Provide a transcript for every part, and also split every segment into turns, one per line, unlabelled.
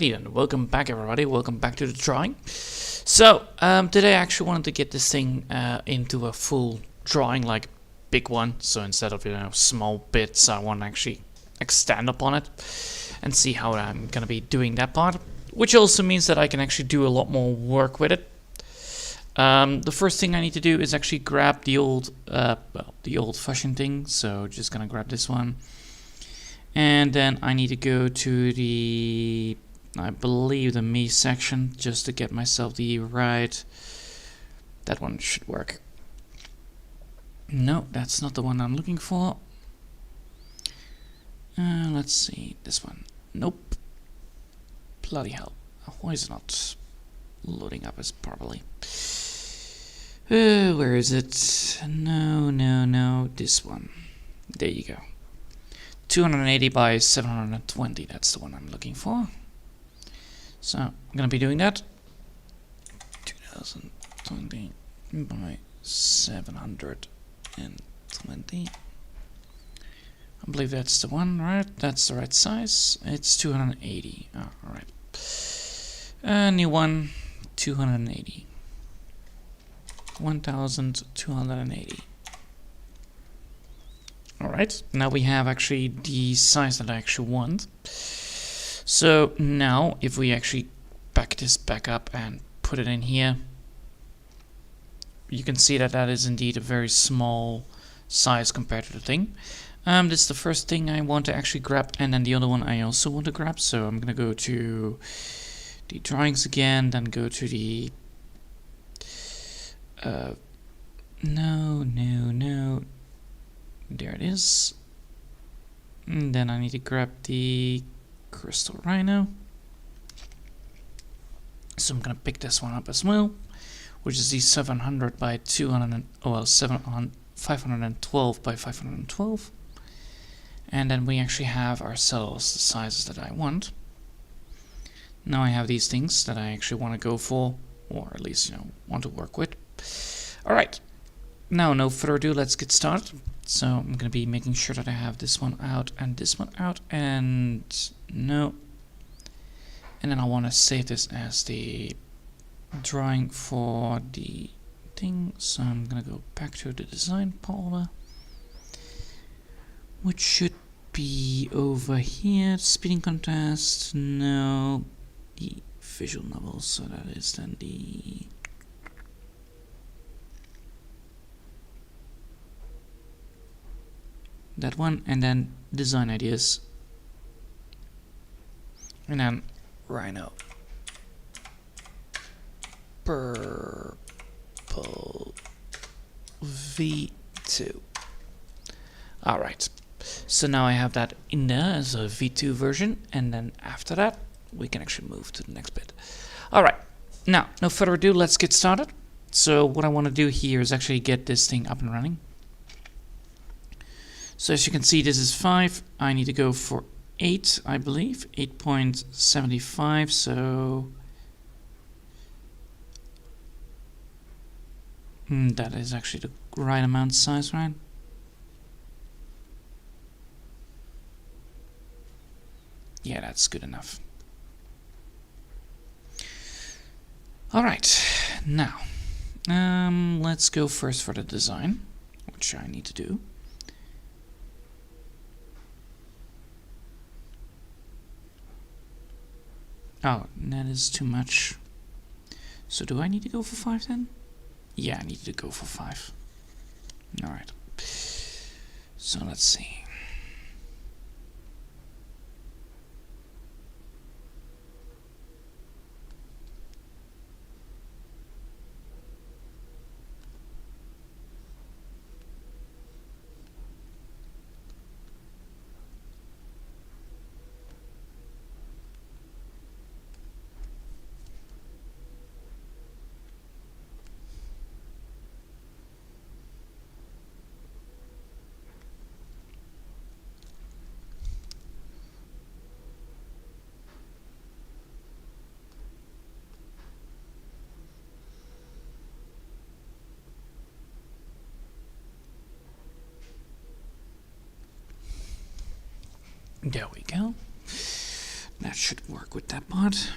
Alrighty then, welcome back everybody, welcome back to the drawing. So, today I actually wanted to get this thing into a full drawing, like big one. So instead of, small bits, I want to actually extend upon it and see how I'm going to be doing that part. Which also means that I can actually do a lot more work with it. The first thing I need to do is actually grab the old-fashioned thing. So just going to grab this one. And then I need to go to the, I believe, the me section, just to get myself the right. That one should work. No, that's not the one I'm looking for. Let's see, this one. Nope. Bloody hell. Why is it not loading up as properly? Where is it? No, this one. There you go. 280 by 720, that's the one I'm looking for. So I'm gonna be doing that. 2020 by 720. I believe that's the one, right? That's the right size. It's 280. Oh, alright. New one, 280. 1280. Alright, now we have actually the size that I actually want. So now if we actually back this back up and put it in here, you can see that that is indeed a very small size compared to the thing. This is the first thing I want to actually grab, and then the other one I also want to grab. So I'm gonna go to the drawings again, then go to the no. There it is. And then I need to grab the crystal rhino. So I'm gonna pick this one up as well, which is the 700 by 200. Well, 512 by 512. And then we actually have ourselves the sizes that I want. Now I have these things that I actually want to go for, or at least want to work with. All right. Now, no further ado, let's get started. So I'm going to be making sure that I have this one out and this one out, and no. And then I want to save this as the drawing for the thing. So I'm going to go back to the design folder, which should be over here. Speeding contrast, no. The visual novel, so that is then the... that one, and then design ideas, and then rhino purple V2. Alright, so now I have that in there as a V2 version, and then after that we can actually move to the next bit. Alright, now no further ado, let's get started. So what I want to do here is actually get this thing up and running. So as you can see, this is 5. I need to go for 8, I believe. 8.75, so... that is actually the right amount size, right? Yeah, that's good enough. Alright, now, let's go first for the design, which I need to do. Oh, that is too much. So do I need to go for 5 then? Yeah, I need to go for 5. Alright. So let's see. There we go. That should work with that part.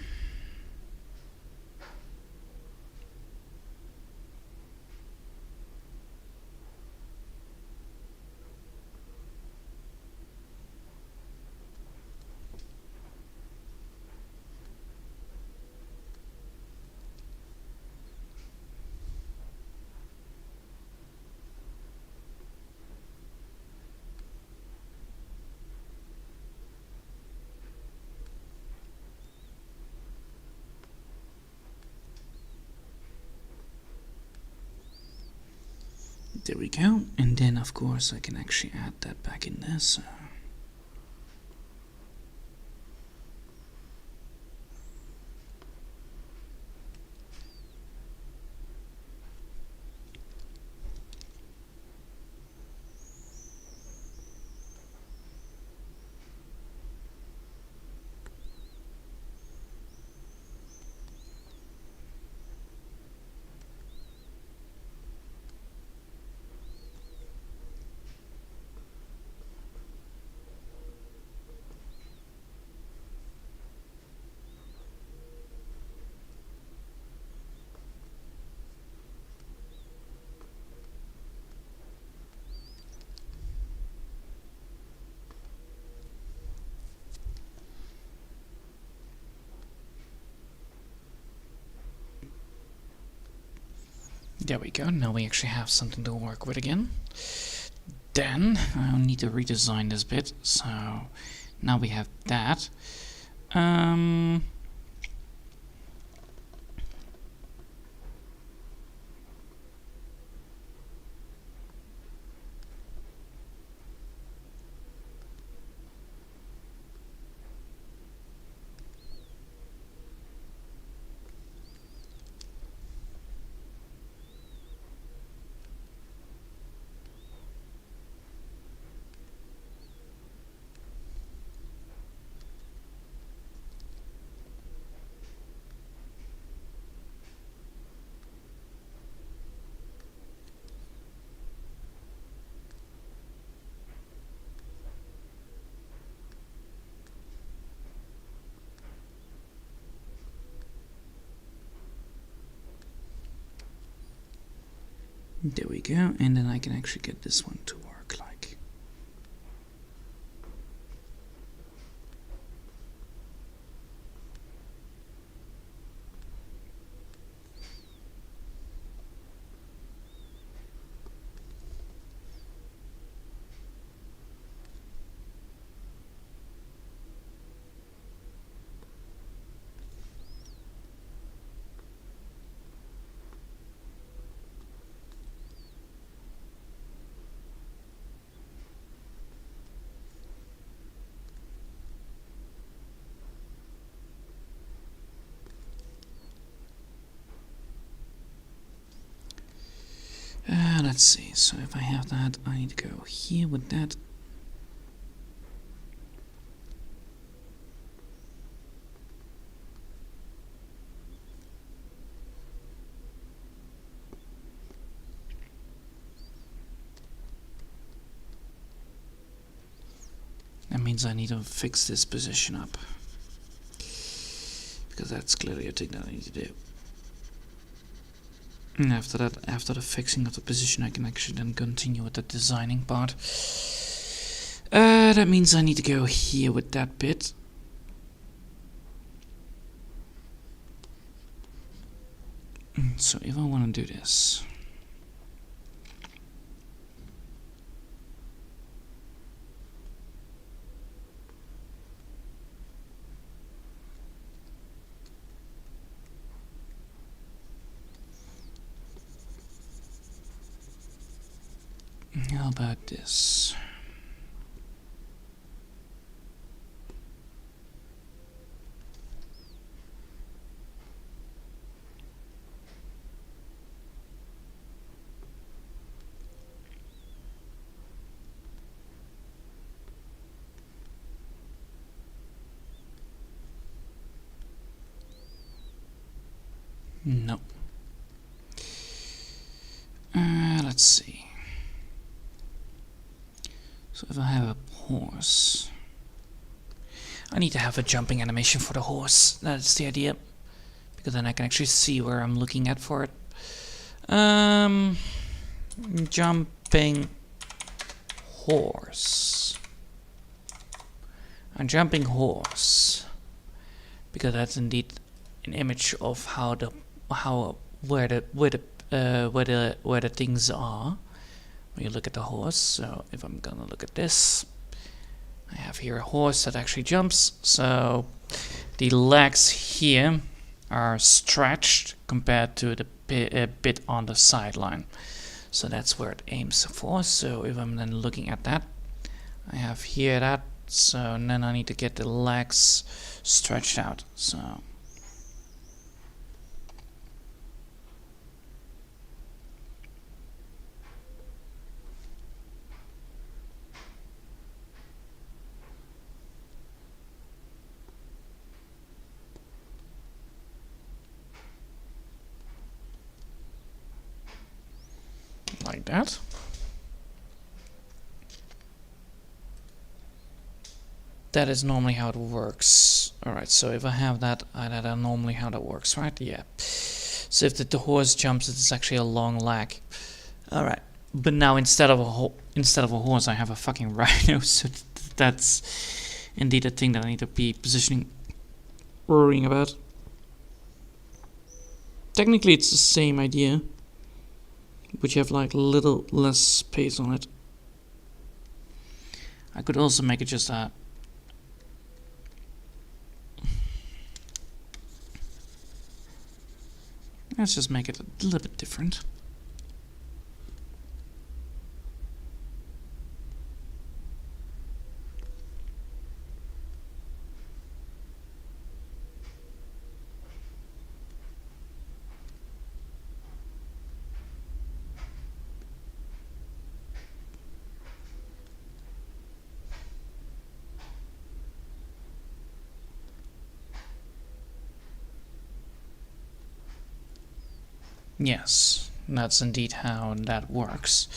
There we go, and then of course I can actually add that back in there, so there we go. Now we actually have something to work with again. Then I'll need to redesign this bit, so now we have that. There we go, and then I can actually get this one to work like. Let's see, so if I have that, I need to go here with that. That means I need to fix this position up, because that's clearly a thing that I need to do. And after that, after the fixing of the position, I can actually then continue with the designing part. That means I need to go here with that bit. So if I want to do this, how about this? No. Let's see. So if I have a horse, I need to have a jumping animation for the horse. That's the idea. Because then I can actually see where I'm looking at for it. Jumping horse. A jumping horse. Because that's indeed an image of where the things are when you look at the horse. So if I'm gonna look at this, I have here a horse that actually jumps. So the legs here are stretched compared to the bit on the sideline. So that's where it aims for. So if I'm then looking at that, I have here that. So then I need to get the legs stretched out. So like that. That is normally how it works. Alright, so if I have that, that's normally how that works, right? Yeah. So if the horse jumps, it's actually a long leg. Alright, but now instead of a horse, I have a fucking rhino. So that's indeed a thing that I need to be worrying about. Technically, it's the same idea, but you have like a little less space on it. I could also make it just a let's just make it a little bit different. Yes, that's indeed how that works.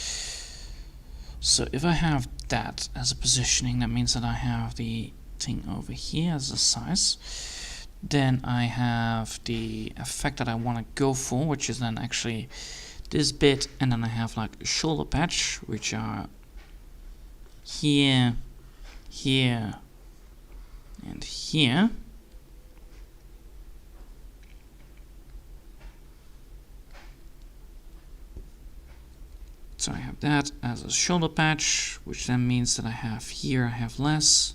So if I have that as a positioning, that means that I have the thing over here as a size. Then I have the effect that I want to go for, which is then actually this bit, and then I have like a shoulder patch, which are here, here, and here. So I have that as a shoulder patch, which then means that I have here, I have less.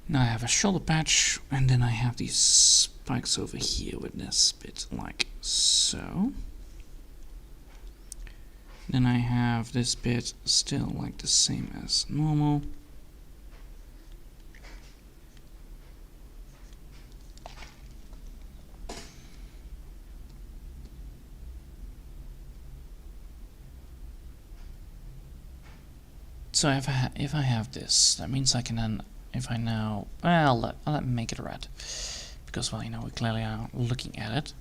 Now I have a shoulder patch, and then I have these spikes over here with this bit like so. Then I have this bit still like the same as normal. So if I have this, that means I can then, if I now, well, I'll make it red, because, well, you know, we clearly are looking at it.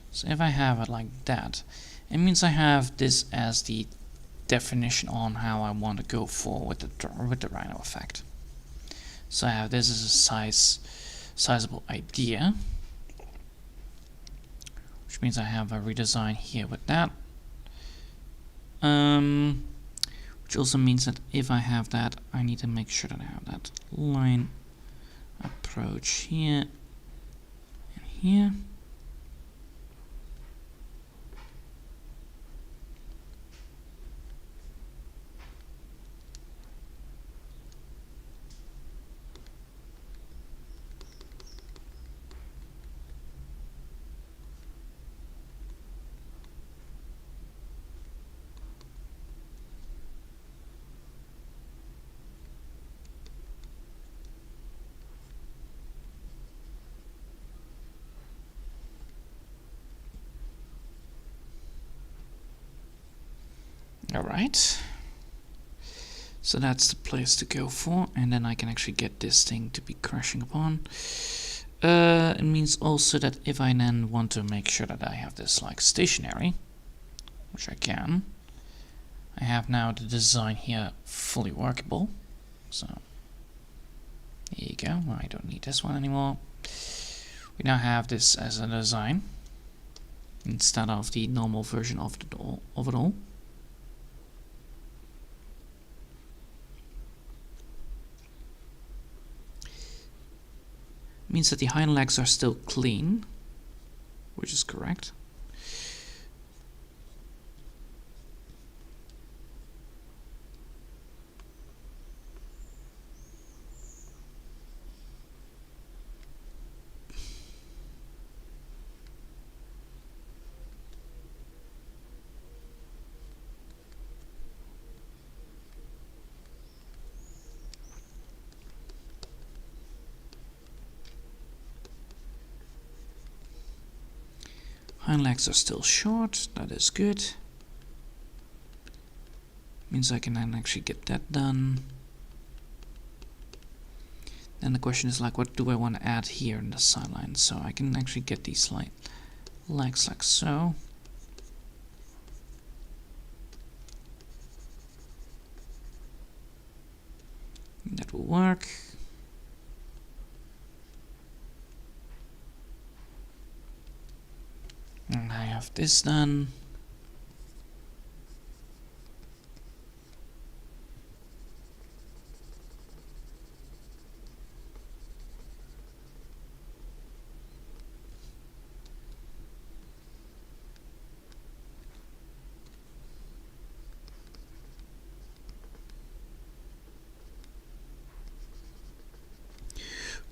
So if I have it like that, it means I have this as the definition on how I want to go for with the rhino effect. So I have this as a sizable idea, which means I have a redesign here with that. Which also means that if I have that, I need to make sure that I have that line approach here and here. Alright, so that's the place to go for, and then I can actually get this thing to be crashing upon. it means also that if I then want to make sure that I have this like stationary, which I can, I have now the design here fully workable. So here you go. I don't need this one anymore. We now have this as a design instead of the normal version of it all. Means that the hind legs are still clean, which is correct. Hind legs are still short, that is good. Means I can then actually get that done. Then the question is like, what do I want to add here in the sideline? So I can actually get these like legs like so. That will work. And I have this done.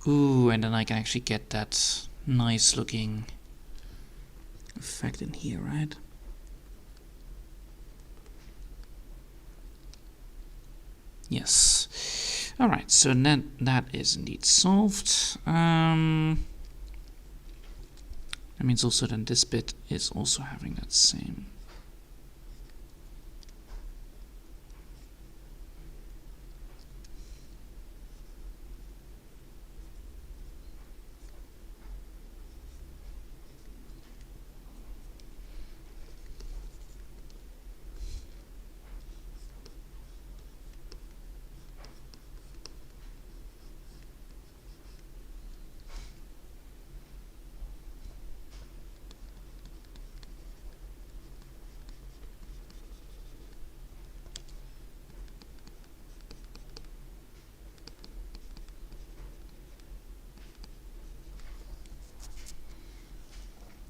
Ooh, and then I can actually get that nice looking effect in here, right? Yes. Alright, so then that is indeed solved. That means also then this bit is also having that same.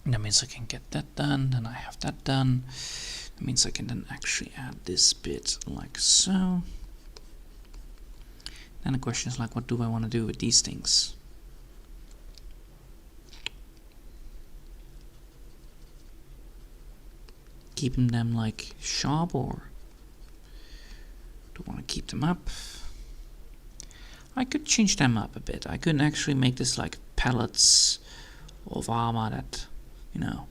That means I can get that done, then I have that done. That means I can then actually add this bit like so. Then the question is like, what do I want to do with these things? Keeping them like sharp, or do I want to keep them up? I could change them up a bit. I could actually make this like pellets of armor that, you know.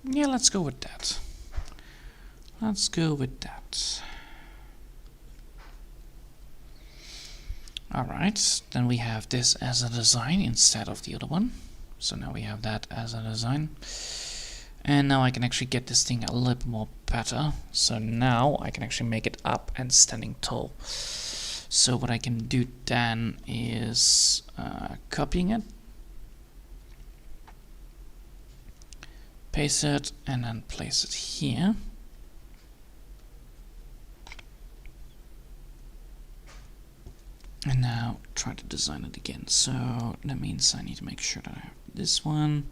Yeah, let's go with that. Let's go with that. Alright, then we have this as a design instead of the other one. So now we have that as a design. And now I can actually get this thing a little bit more better. So now I can actually make it up and standing tall. So what I can do then is copying it, paste it, and then place it here. And now try to design it again. So that means I need to make sure that I have this one.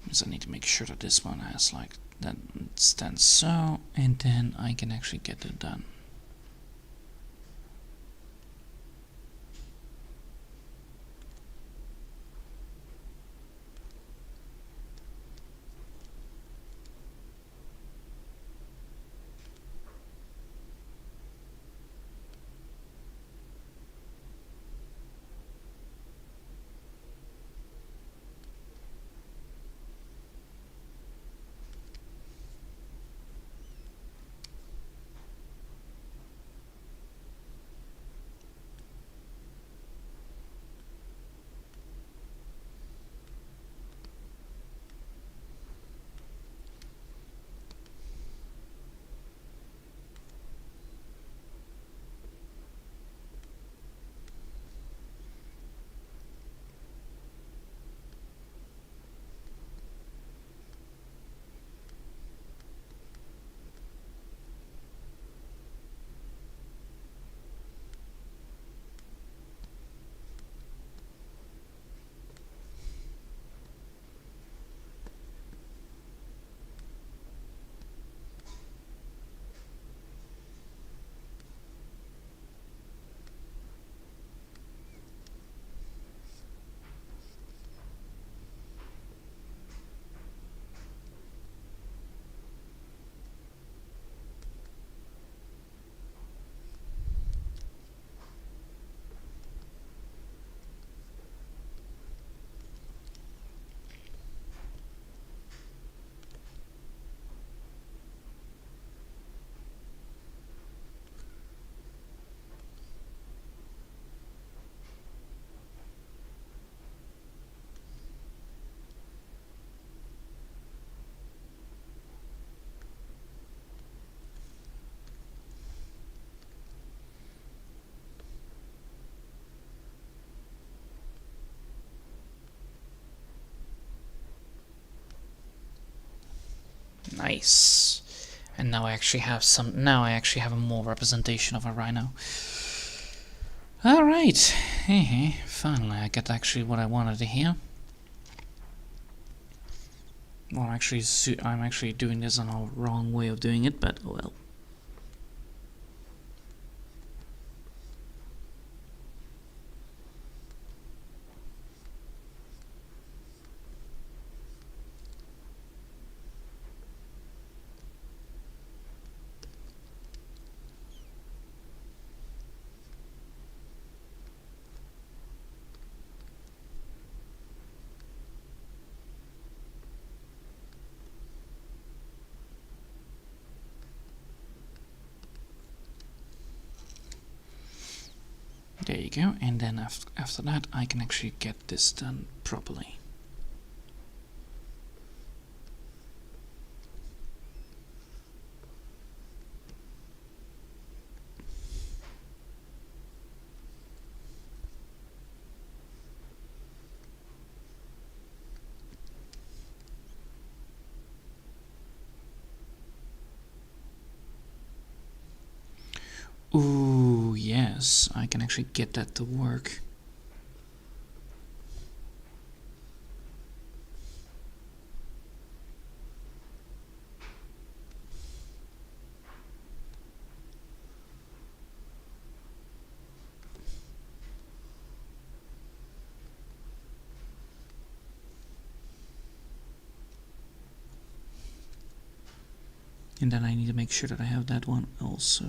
Means I need to make sure that this one has like that stands so, and then I can actually get it done. Nice. And now I actually have some. Now I actually have a more representation of a rhino. All right. Finally, I got actually what I wanted to hear. Well, actually, I'm actually doing this on a wrong way of doing it, but oh well. There you go, and then after that I can actually get this done properly. Ooh, yes, I can actually get that to work. And then I need to make sure that I have that one also.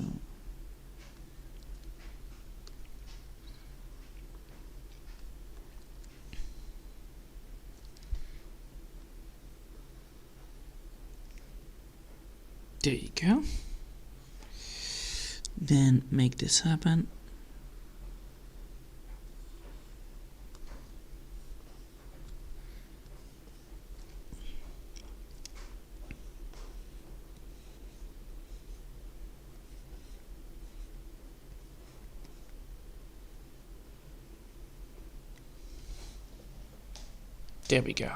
There you go. Then make this happen. There we go.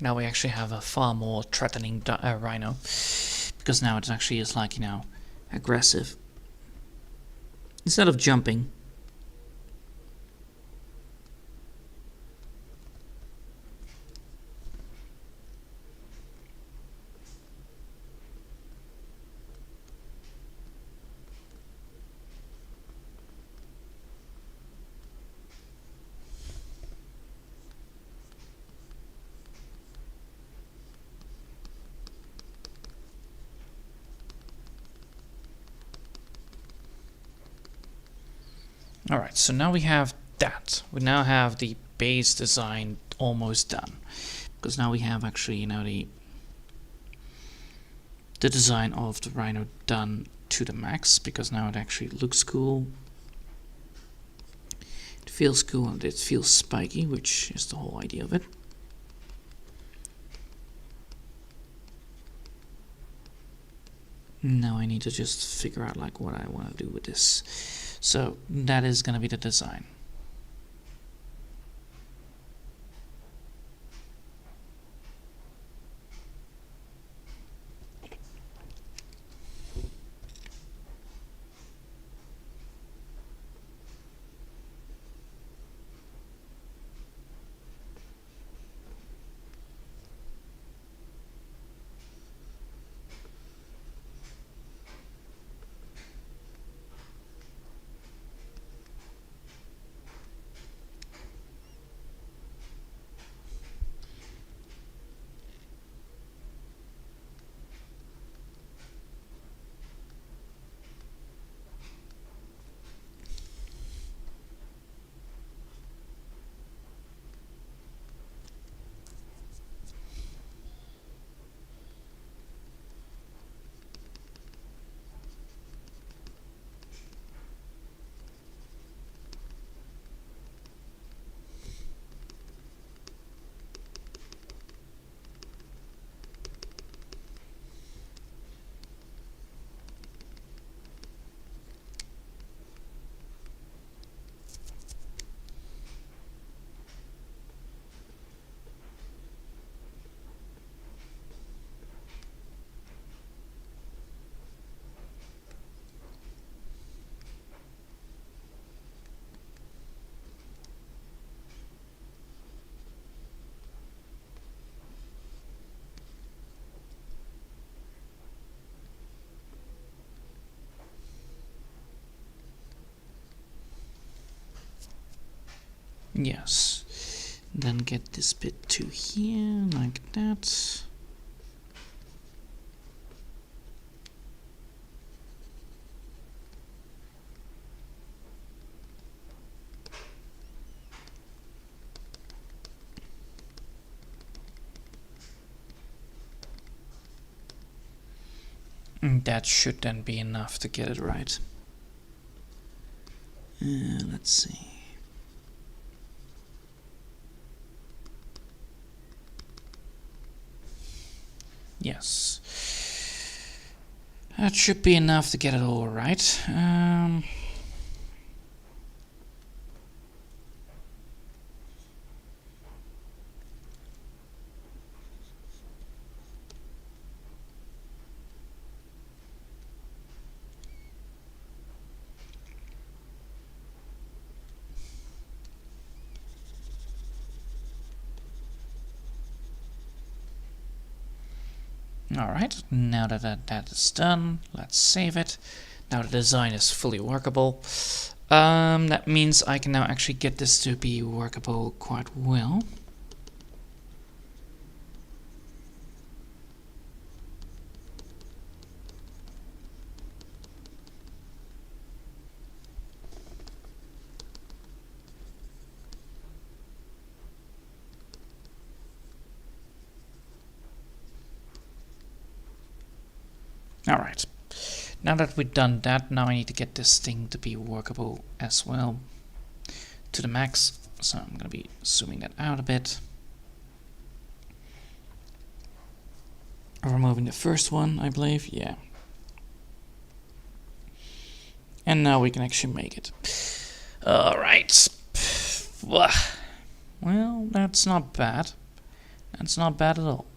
Now we actually have a far more threatening rhino, because now it actually is like, you know, aggressive. Instead of jumping. Alright, so now we have that. We now have the base design almost done. Because now we have actually, you know, the design of the rhino done to the max, because now it actually looks cool. It feels cool and it feels spiky, which is the whole idea of it. Now I need to just figure out like what I want to do with this. So that is going to be the design. Yes. Then get this bit to here, like that. And that should then be enough to get it right. Let's see. Yes. That should be enough to get it all right. Alright, now that is done, let's save it. Now the design is fully workable. That means I can now actually get this to be workable quite well. Alright, now that we've done that, now I need to get this thing to be workable as well to the max. So I'm going to be zooming that out a bit. Removing the first one, I believe, yeah. And now we can actually make it. Alright. Well, that's not bad. That's not bad at all.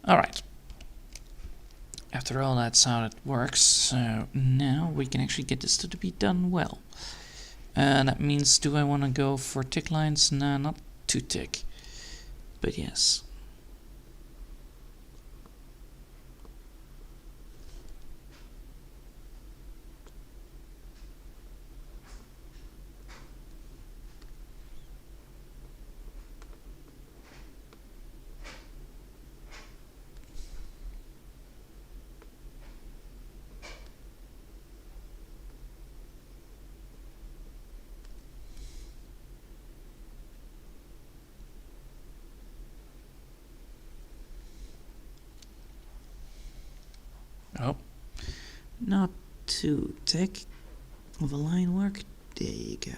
Alright. After all, that's how it works. So now we can actually get this to be done well. That means, do I want to go for tick lines? Nah, not too tick. But yes. Oh, not too thick of a line work. There you go.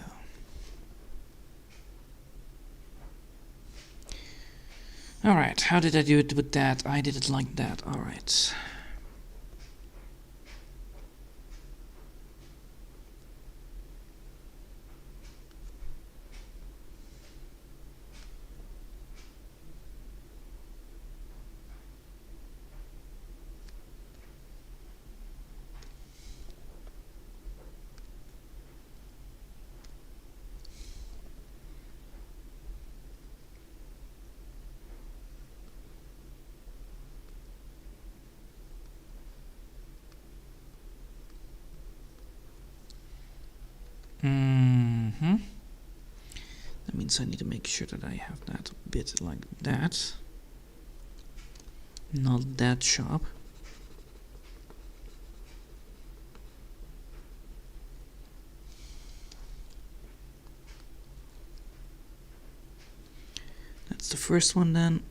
Alright, how did I do it with that? I did it like that, alright. That means I need to make sure that I have that bit like that. Not that sharp. That's the first one then.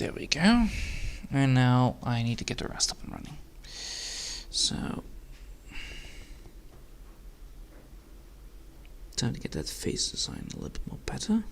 There we go. And now I need to get the rest up and running. So, time to get that face design a little bit more better.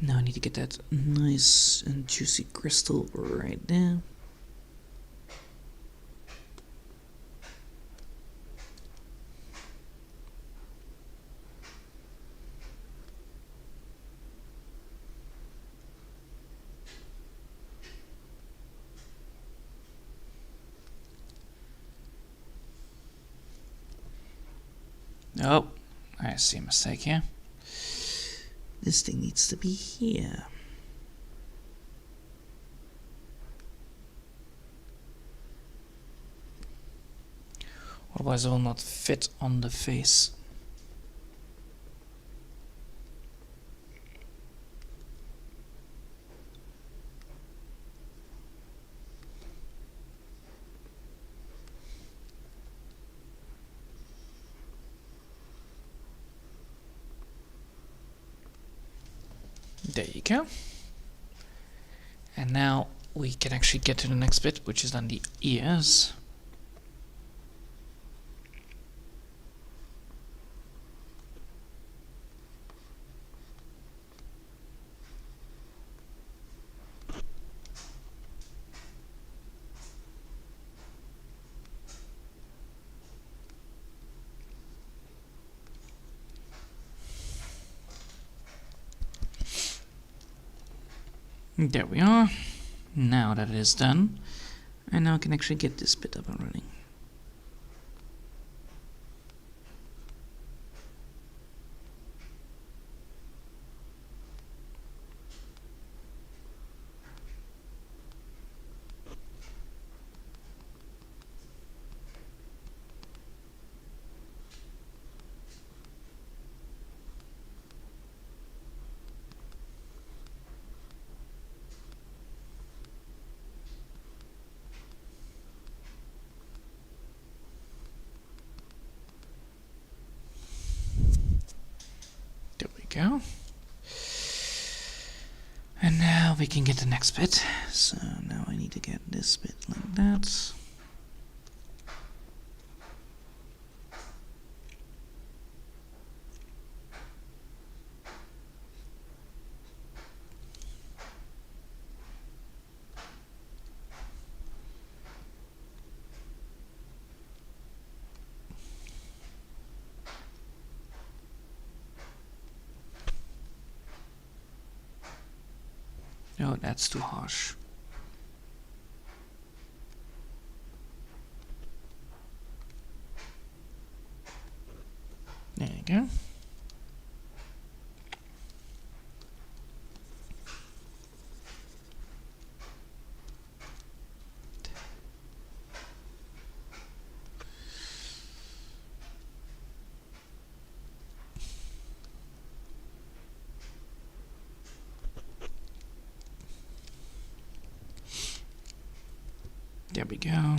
Now I need to get that nice and juicy crystal right there. Oh, I see a mistake here. This thing needs to be here. Otherwise it will not fit on the face. There you go. And now we can actually get to the next bit, which is then the ears. There we are. Now that it is done, I now can actually get this bit up and running. Go. And now we can get the next bit. So now I need to get this bit like that. No, that's too harsh. There you go. There we go.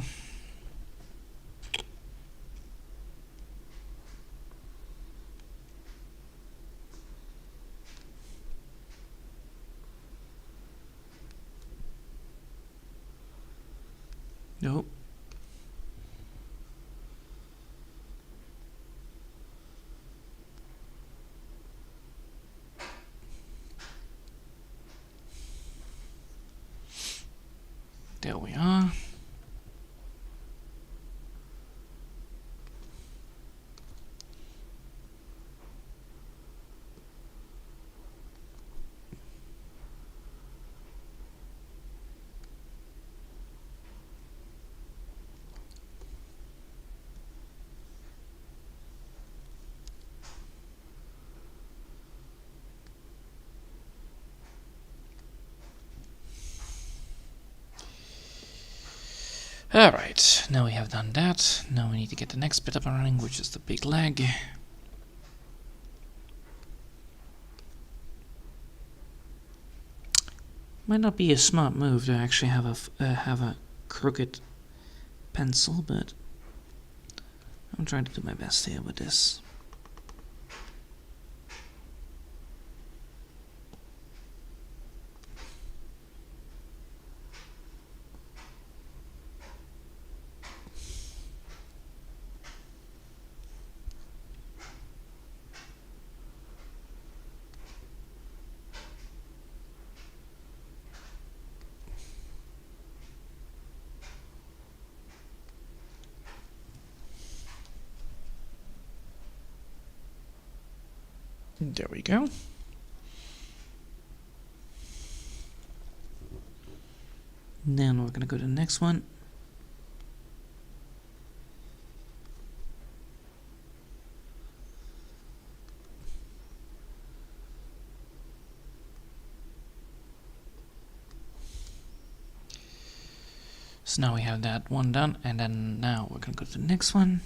Nope. There we are. Alright, now we have done that. Now we need to get the next bit up and running, which is the big leg. Might not be a smart move to actually have a crooked pencil, but I'm trying to do my best here with this. There we go. Then we're gonna go to the next one. So now we have that one done, and then now we're gonna go to the next one.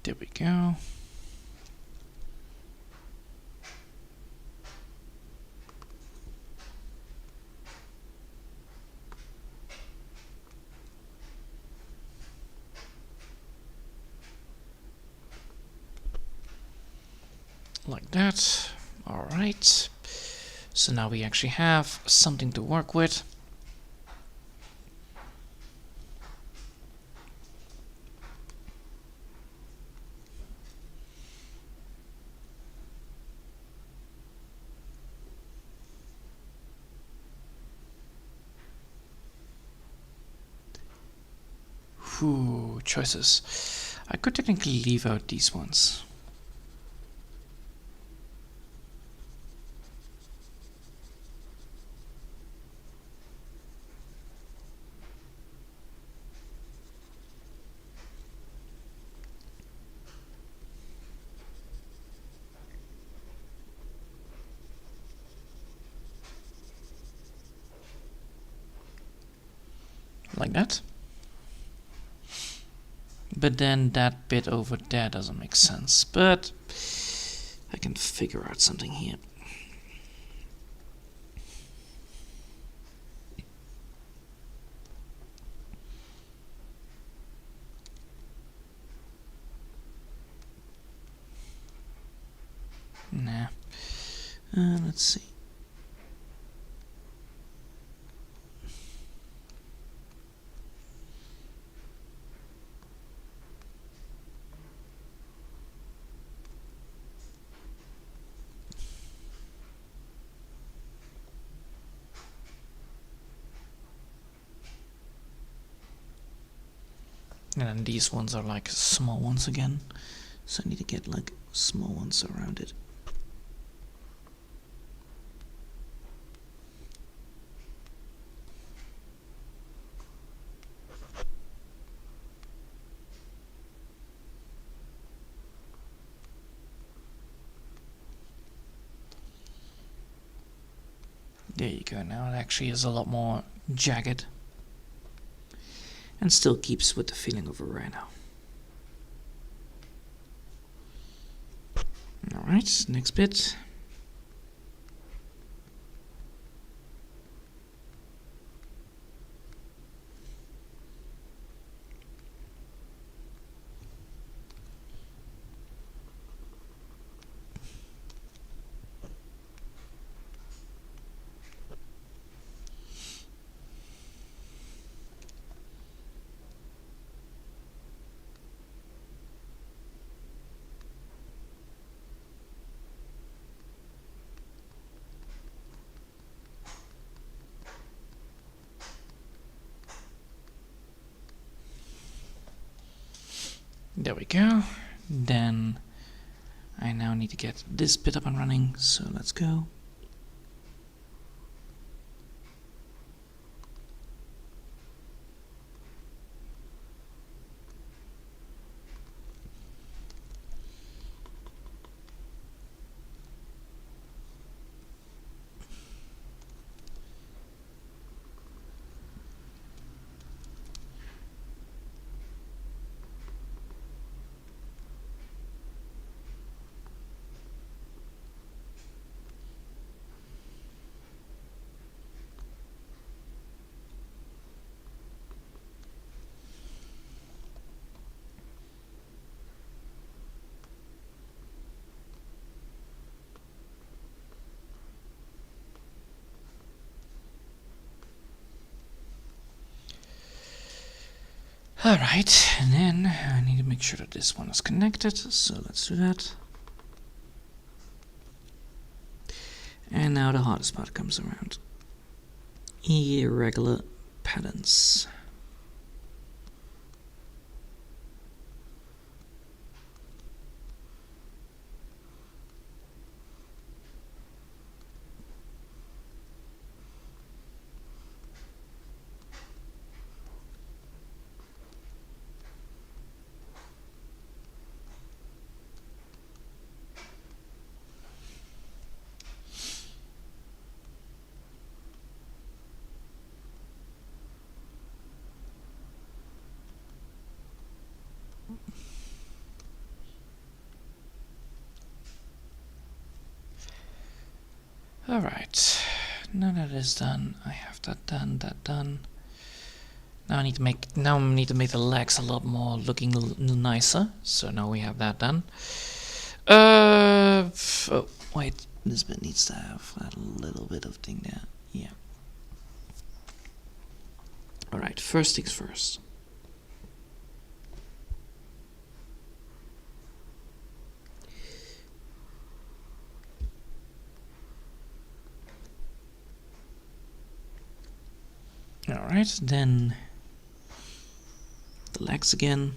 There we go. Like that. All right. So now we actually have something to work with. Whew, choices. I could technically leave out these ones. Like that. But then that bit over there doesn't make sense. But I can figure out something here. Nah. Let's see. And then these ones are like small ones again. So I need to get like small ones around it. There you go, now it actually is a lot more jagged. And still keeps with the feeling of a rhino. Alright, next bit. There we go. Then I now need to get this bit up and running, so let's go. Alright, and then I need to make sure that this one is connected, so let's do that. And now the hardest part comes around. Irregular patterns. Alright, now that is done, I have that done. Now I need to make the legs a lot more looking nicer. So now we have that done. Oh wait, this bit needs to have that little bit of thing there. Yeah. Alright, first things first. Alright, then the legs again.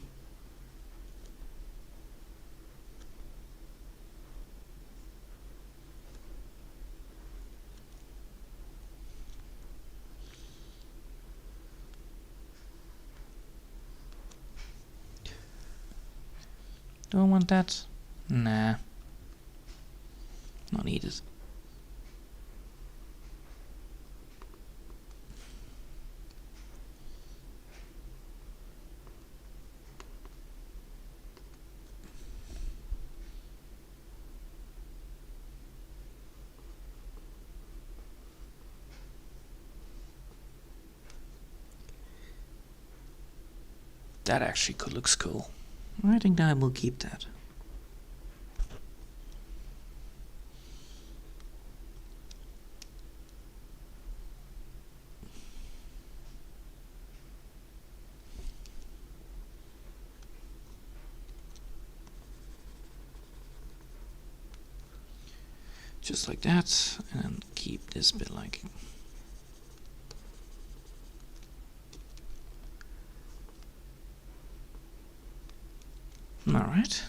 Do I want that? Nah. Not needed. That actually looks cool. I think that I will keep that. Just like that, and keep this bit like. Alright.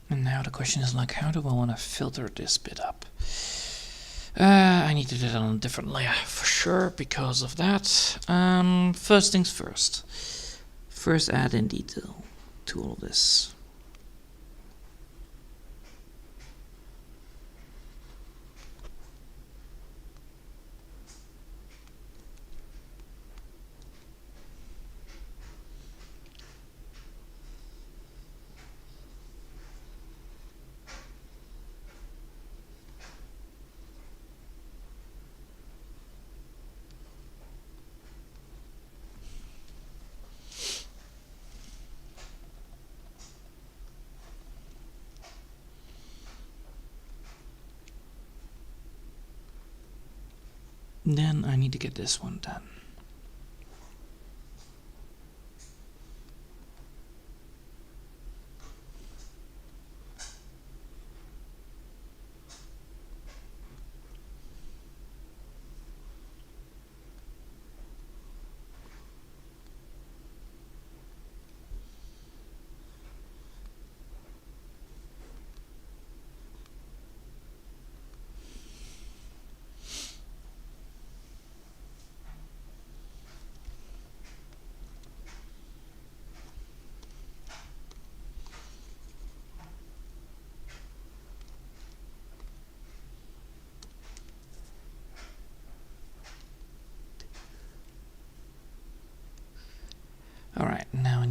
And now the question is like, how do I want to filter this bit up? I need to do it on a different layer for sure because of that. First things first. First add in detail to all this. Then I need to get this one done.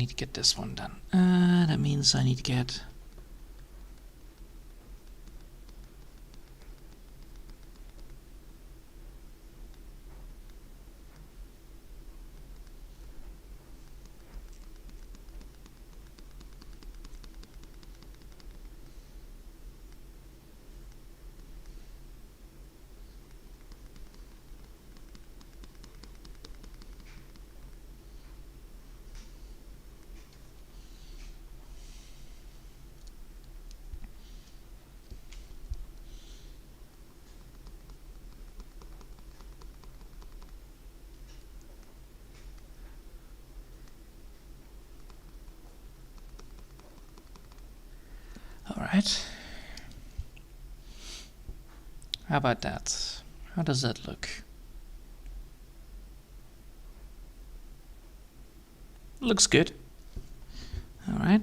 need to get this one done. That means I need to get... Alright. How about that? How does that look? Looks good. Alright.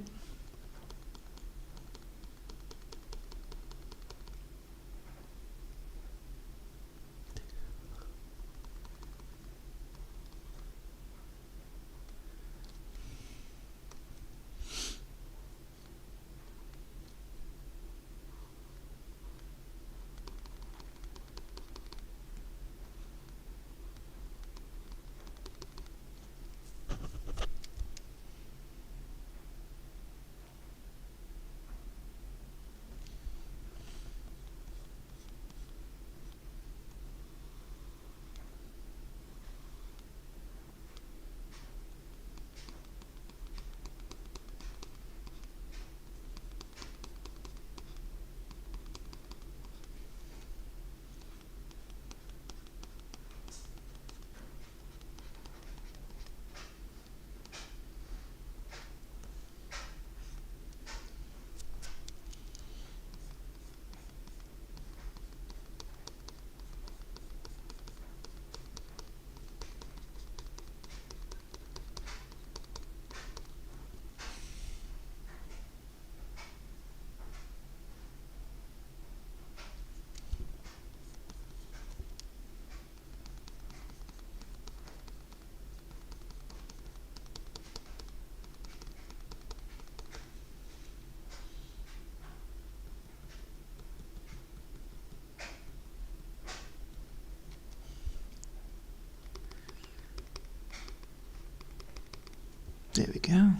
There we go.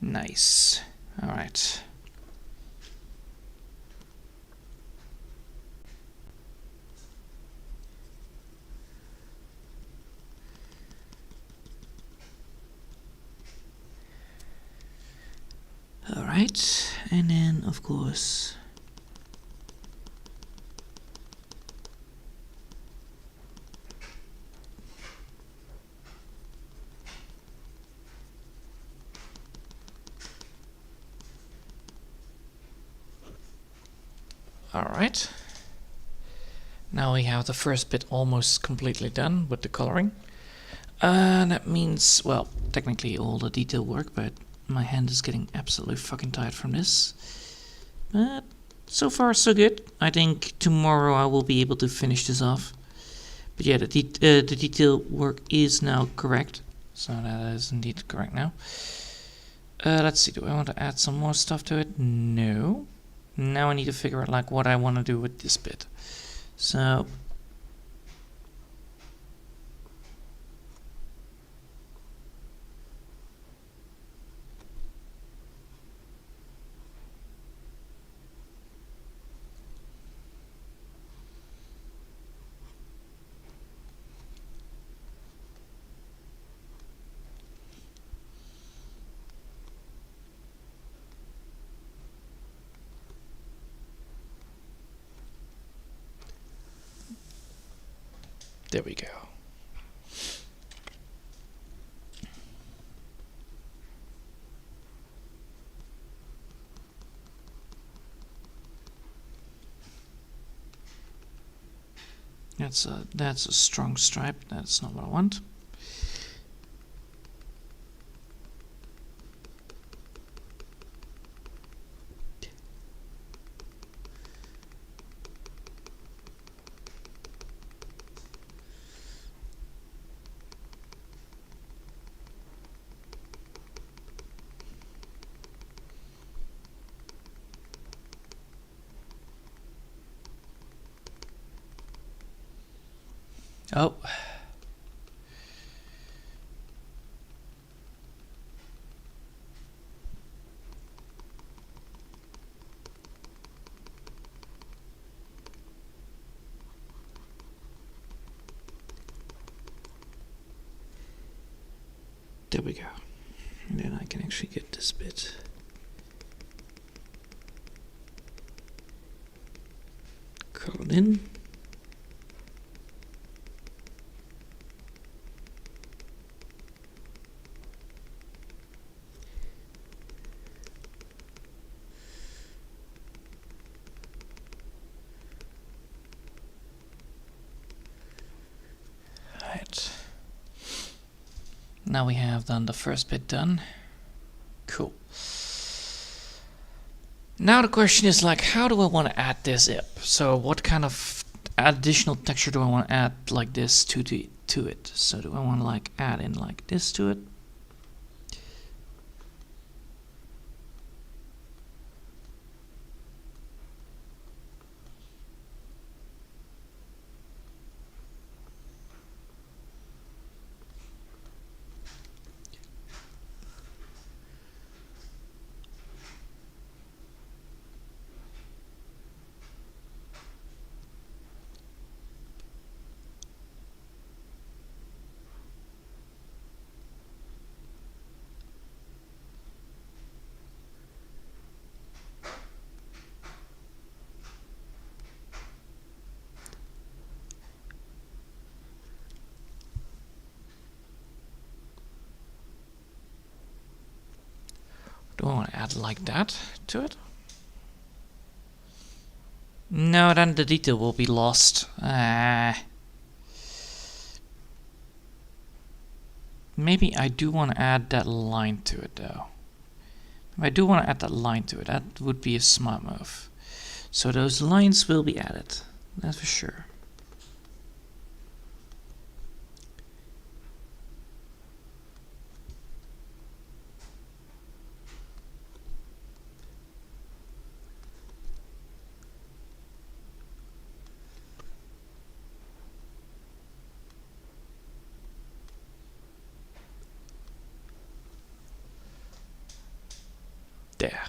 Nice. All right. All right, and then of course Alright. Now we have the first bit almost completely done with the coloring. That means, well, technically all the detail work, but my hand is getting absolutely fucking tired from this. But so far so good. I think tomorrow I will be able to finish this off. But yeah, the detail work is now correct. So that is indeed correct now. Let's see, do I want to add some more stuff to it? No. Now I need to figure out like what I want to do with this bit. So There we go. That's a strong stripe. That's not what I want. Oh. There we go. And then I can actually get this bit. Colored in. Right. Now we have done the first bit done. Cool. Now the question is like, how do I want to add this up? So what kind of additional texture do I want to add like this to it? So do I want to like add in like this to it? Do I want to add like that to it? No, then the detail will be lost. Maybe I do want to add that line to it though. If I do want to add that line to it, that would be a smart move. So those lines will be added, that's for sure. There.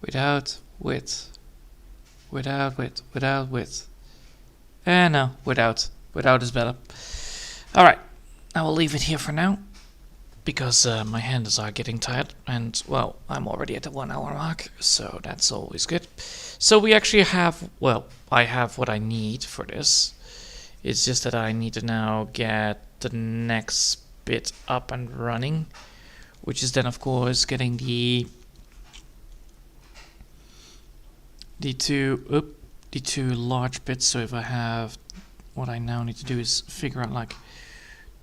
Without width. Without width. Without width. No, without. Without is better. Alright, I will leave it here for now. Because my hands are getting tired. And, well, I'm already at the 1 hour mark. So that's always good. So we actually have, well, I have what I need for this. It's just that I need to now get the next bit up and running. Which is then, of course, getting the two large bits. So if I have, what I now need to do is figure out like,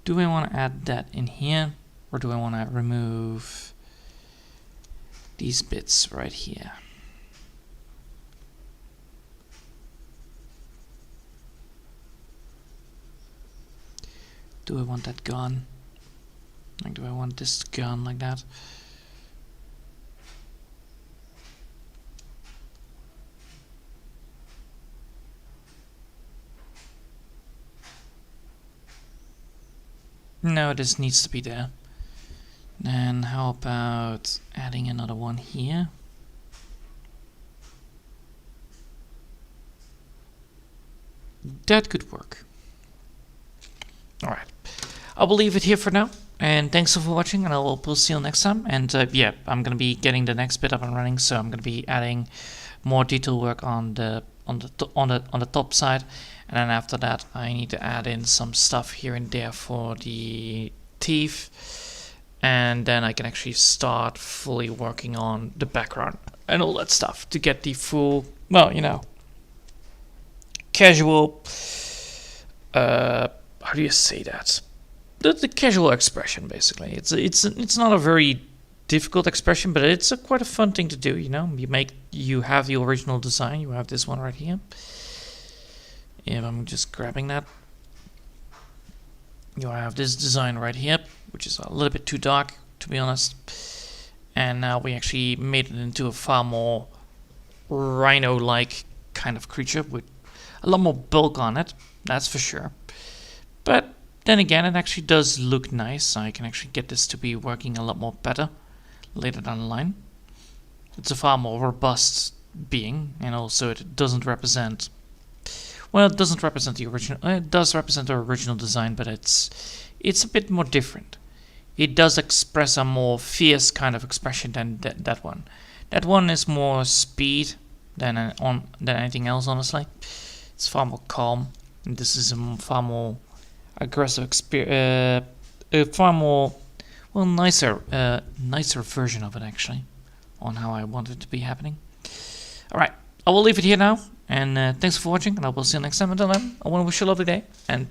do I want to add that in here or do I want to remove these bits right here? Do I want that gone? Like, do I want this gone like that? No, this needs to be there. Then how about adding another one here? That could work. Alright, I will leave it here for now. And thanks for watching, and I will see you next time. And yeah, I'm gonna be getting the next bit up and running, so I'm gonna be adding more detail work on the top side, and then after that I need to add in some stuff here and there for the teeth, and then I can actually start fully working on the background and all that stuff to get the full, well, you know, casual. How do you say that? The casual expression, basically. It's not a very difficult expression, but it's quite a fun thing to do. You know, you have the original design. You have this one right here. If I'm just grabbing that, you have this design right here, which is a little bit too dark, to be honest. And now we actually made it into a far more rhino-like kind of creature with a lot more bulk on it. That's for sure. But then again, it actually does look nice. I can actually get this to be working a lot more better later down the line. It's a far more robust being, and also it doesn't represent, well, it doesn't represent the original. It does represent the original design, but it's a bit more different. It does express a more fierce kind of expression than that one. That one is more speed than anything else, honestly. It's far more calm, and this is a far more aggressive experience, far more, well, nicer version of it, actually, on how I want it to be happening. Alright, I will leave it here now, and thanks for watching, and I will see you next time. Until then, I want to wish you a lovely day, and